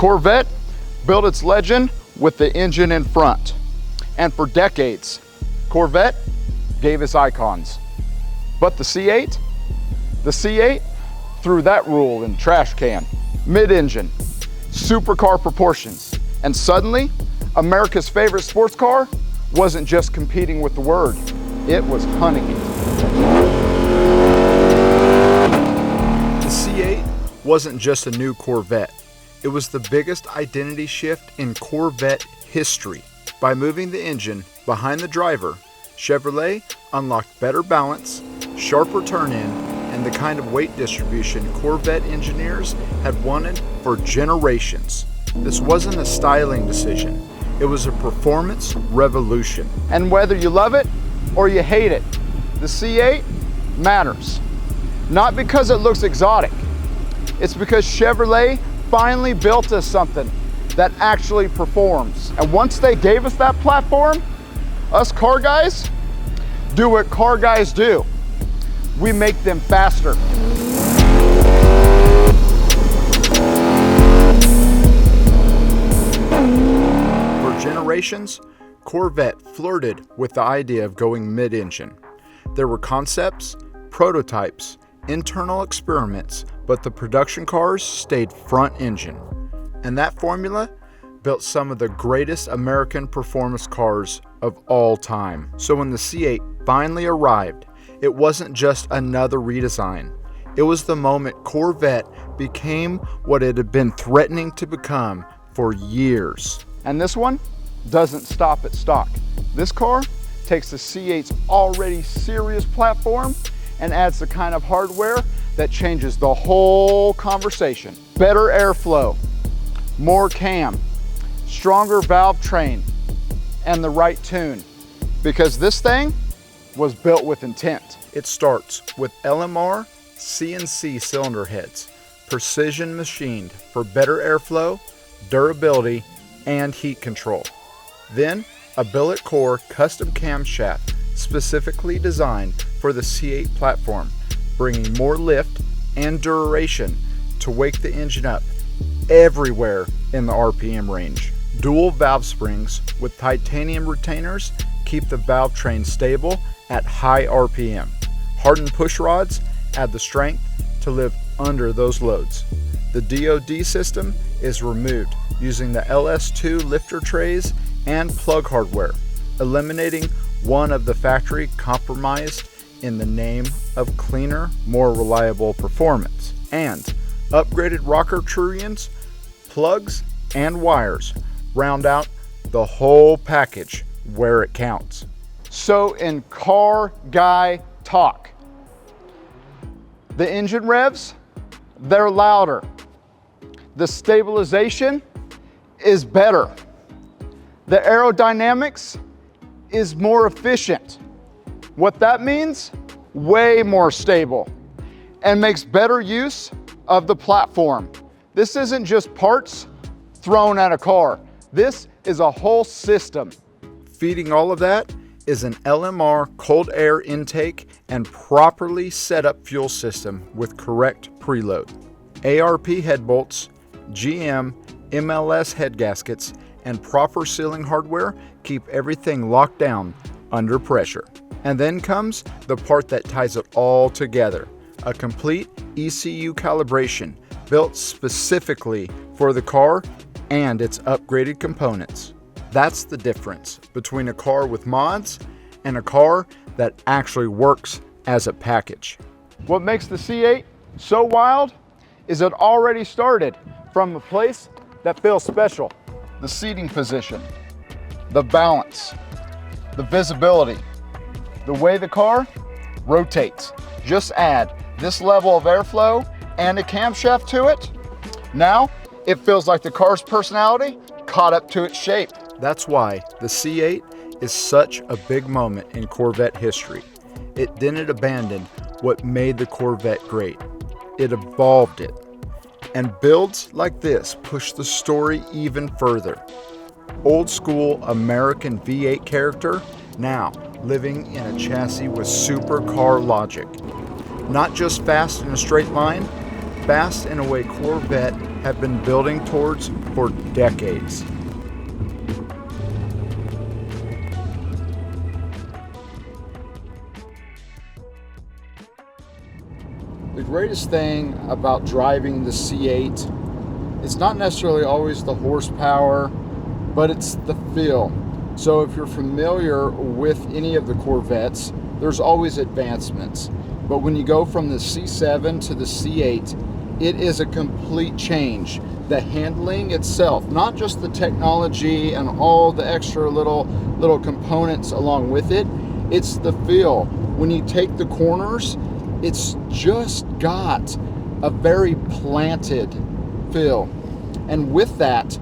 Corvette built its legend with the engine in front. And for decades, Corvette gave us icons. But the C8? The C8 threw that rule in the trash can. Mid-engine, supercar proportions, and suddenly, America's favorite sports car wasn't just competing with the word, it was hunting it. The C8 wasn't just a new Corvette. It was the biggest identity shift in Corvette history. By moving the engine behind the driver, Chevrolet unlocked better balance, sharper turn-in, and the kind of weight distribution Corvette engineers had wanted for generations. This wasn't a styling decision. It was a performance revolution. And whether you love it or you hate it, the C8 matters. Not because it looks exotic. It's because Chevrolet finally built us something that actually performs. And once they gave us that platform, us car guys do what car guys do. We make them faster. For generations, Corvette flirted with the idea of going mid-engine. There were concepts, prototypes, internal experiments, but the production cars stayed front engine. And that formula built some of the greatest American performance cars of all time. So when the C8 finally arrived, it wasn't just another redesign. It was the moment Corvette became what it had been threatening to become for years. And this one doesn't stop at stock. This car takes the C8's already serious platform and adds the kind of hardware that changes the whole conversation. Better airflow, more cam, stronger valve train, and the right tune. Because this thing was built with intent. It starts with LMR CNC cylinder heads, precision machined for better airflow, durability, and heat control. Then a billet core custom camshaft specifically designed for the C8 platform, bringing more lift and duration to wake the engine up everywhere in the RPM range. Dual valve springs with titanium retainers keep the valve train stable at high RPM. Hardened push rods add the strength to live under those loads. The DOD system is removed using the LS2 lifter trays and plug hardware, eliminating one of the factory compromised in the name of cleaner, more reliable performance. And upgraded rocker trurions, plugs, and wires round out the whole package where it counts. So in car guy talk, the engine revs, they're louder. The stabilization is better. The aerodynamics is more efficient. What that means? Way more stable and makes better use of the platform. This isn't just parts thrown at a car. This is a whole system. Feeding all of that is an LMR cold air intake and properly set up fuel system with correct preload. ARP head bolts, GM, MLS head gaskets, and proper sealing hardware keep everything locked down under pressure. And then comes the part that ties it all together, a complete ECU calibration built specifically for the car and its upgraded components. That's the difference between a car with mods and a car that actually works as a package. What makes the C8 so wild is it already started from a place that feels special. The seating position, the balance, the visibility, the way the car rotates. Just add this level of airflow and a camshaft to it. Now it feels like the car's personality caught up to its shape. That's why the C8 is such a big moment in Corvette history. It didn't abandon what made the Corvette great. It evolved it. And builds like this push the story even further. Old school American V8 character, now living in a chassis with supercar logic. Not just fast in a straight line, fast in a way Corvette have been building towards for decades. The greatest thing about driving the C8, it's not necessarily always the horsepower, but it's the feel. So if you're familiar with any of the Corvettes, there's always advancements. But when you go from the C7 to the C8, it is a complete change. The handling itself, not just the technology and all the extra little components along with it, it's the feel. When you take the corners, it's just got a very planted feel. And with that,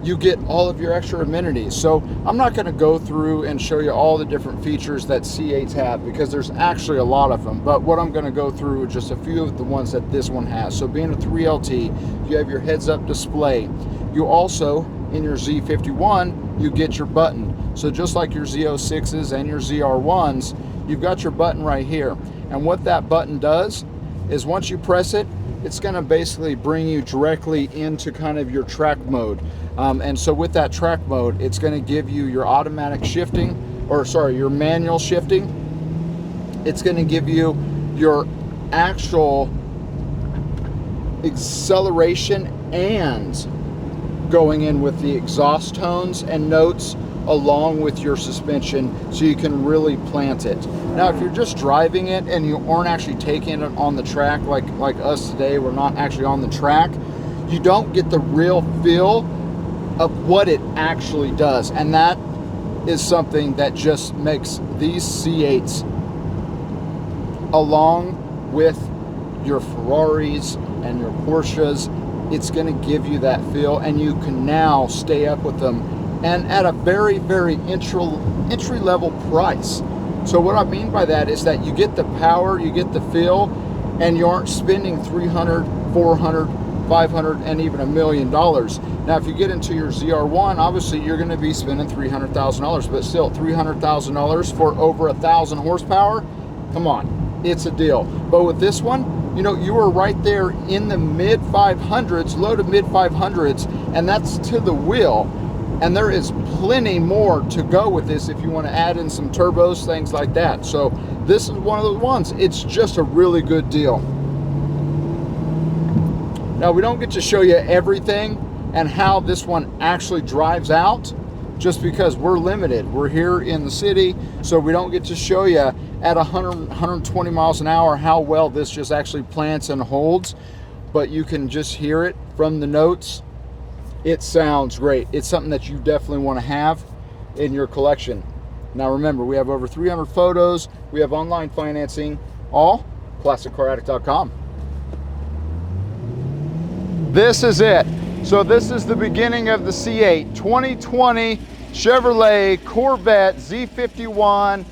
you get all of your extra amenities. So I'm not going to go through and show you all the different features that C8s have, because there's actually a lot of them. But what I'm going to go through are just a few of the ones that this one has. So being a 3LT, you have your heads-up display. You also, in your Z51, you get your button. So just like your Z06s and your ZR1s, you've got your button right here. And what that button does is once you press it, it's going to basically bring you directly into kind of your track mode. And so with that track mode, it's going to give you your automatic shifting, or sorry, your manual shifting. It's going to give you your actual acceleration and going in with the exhaust tones and notes along with your suspension, so you can really plant it. Now, if you're just driving it and you aren't actually taking it on the track, like us today, we're not actually on the track, you don't get the real feel of what it actually does. And that is something that just makes these C8s, along with your Ferraris and your Porsches, it's going to give you that feel, and you can now stay up with them, and at a very, very entry level price. So what I mean by that is that you get the power, you get the feel, and you aren't spending $300, $400, $500, and even $1 million. Now, if you get into your ZR1, obviously you're going to be spending $300,000, but still $300,000 for over 1,000 horsepower. Come on, it's a deal. But with this one, you know, you are right there in the mid 500s, low to mid 500s, and that's to the wheel. And there is plenty more to go with this if you want to add in some turbos, things like that. So this is one of those ones. It's just a really good deal. Now, we don't get to show you everything and how this one actually drives out, just because we're limited. We're here in the city, so we don't get to show you at 100, 120 miles an hour how well this just actually plants and holds. But you can just hear it from the notes. It sounds great. It's something that you definitely want to have in your collection. Now remember, we have over 300 photos. We have online financing, all ClassicCarAddict.com. This is it. So this is the beginning of the C8 2020 Chevrolet Corvette Z51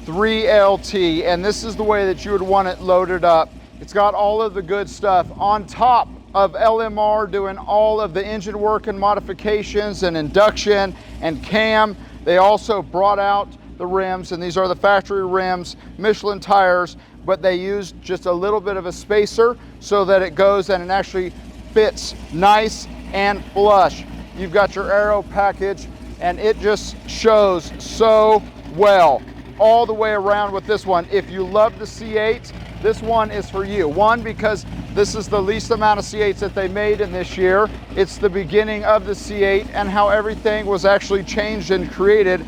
3LT. And this is the way that you would want it loaded up. It's got all of the good stuff on top of LMR, doing all of the engine work and modifications and induction and cam. They also brought out the rims, and these are the factory rims, Michelin tires, but they used just a little bit of a spacer so that it goes and it actually fits nice and flush. You've got your aero package, and it just shows so well all the way around with this one. If you love the C8, this one is for you. One, because this is the least amount of C8s that they made in this year. It's the beginning of the C8 and how everything was actually changed and created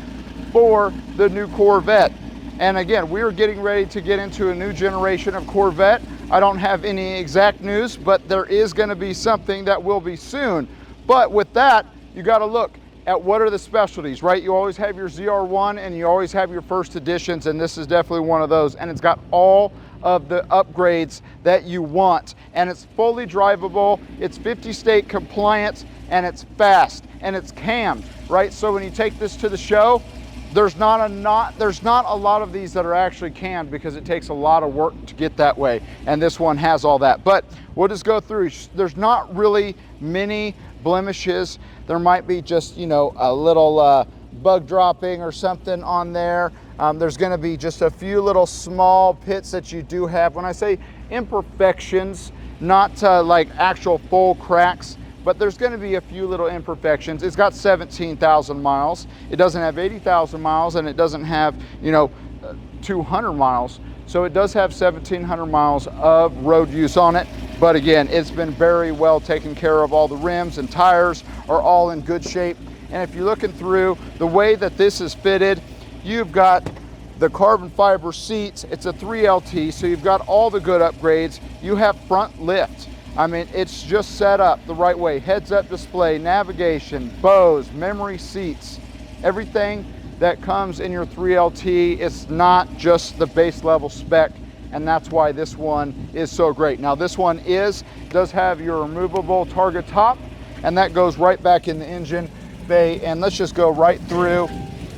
for the new Corvette. And again, we're getting ready to get into a new generation of Corvette. I don't have any exact news, but there is going to be something that will be soon. But with that, you got to look at what are the specialties, right? You always have your ZR1 and you always have your first editions, and this is definitely one of those. And it's got all of the upgrades that you want, and it's fully drivable, it's 50 state compliant, and it's fast, and it's cammed, right? So when you take this to the show, there's not a lot of these that are actually cammed, because it takes a lot of work to get that way, and this one has all that. But we'll just go through. There's not really many blemishes. There might be just, you know, a little bug dropping or something on there. There's going to be just a few little small pits that you do have. When I say imperfections, not like actual full cracks, but there's going to be a few little imperfections. It's got 17,000 miles. It doesn't have 80,000 miles, and it doesn't have, you know, 200 miles. So it does have 1,700 miles of road use on it. But again, it's been very well taken care of. All the rims and tires are all in good shape. And if you're looking through the way that this is fitted, you've got the carbon fiber seats. It's a 3LT, so you've got all the good upgrades. You have front lift. I mean, it's just set up the right way. Heads up display, navigation, Bose, memory seats, everything that comes in your 3LT. It's not just the base level spec, and that's why this one is so great. Now this one does have your removable target top, and that goes right back in the engine bay. And let's just go right through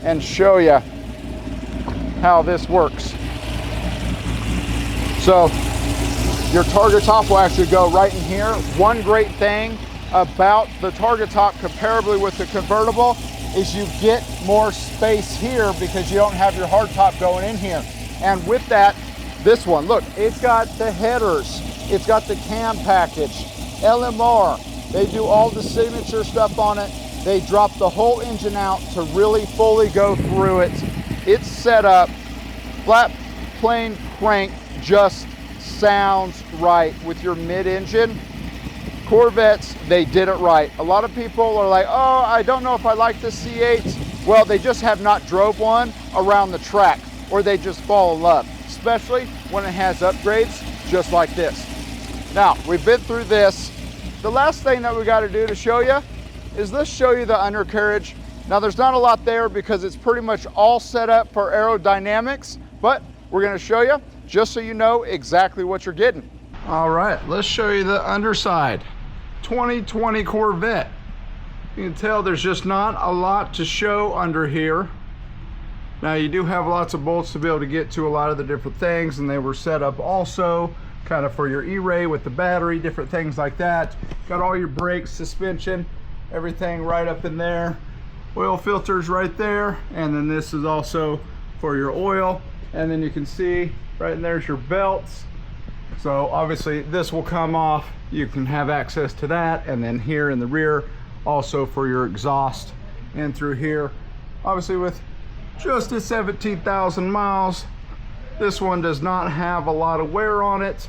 and show you how this works. So your target top will actually go right in here. One great thing about the target top comparably with the convertible is you get more space here because you don't have your hard top going in here. And with that, this one, look, it's got the headers, it's got the cam package, LMR. They do all the signature stuff on it. They drop the whole engine out to really fully go through it. It's set up, flat plane crank just sounds right with your mid-engine. Corvettes, they did it right. A lot of people are like, oh, I don't know if I like this C8. Well, they just have not drove one around the track, or they just fall in love, especially when it has upgrades just like this. Now, we've been through this. The last thing that we got to do to show you is let's show you the undercarriage. Now, there's not a lot there because it's pretty much all set up for aerodynamics, but we're going to show you just so you know exactly what you're getting. All right, let's show you the underside. 2020 Corvette. You can tell there's just not a lot to show under here. Now, you do have lots of bolts to be able to get to a lot of the different things, and they were set up also kind of for your E-ray with the battery, different things like that. Got all your brakes, suspension, everything right up in there. Oil filters right there, and then this is also for your oil. And then you can see right in there's your belts. So obviously this will come off. You can have access to that. And then here in the rear, also for your exhaust. And through here, obviously with just at 17,000 miles, this one does not have a lot of wear on it.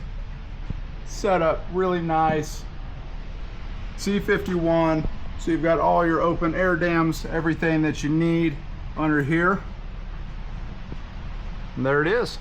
Set up really nice. C51. So you've got all your open air dams, everything that you need under here. And there it is.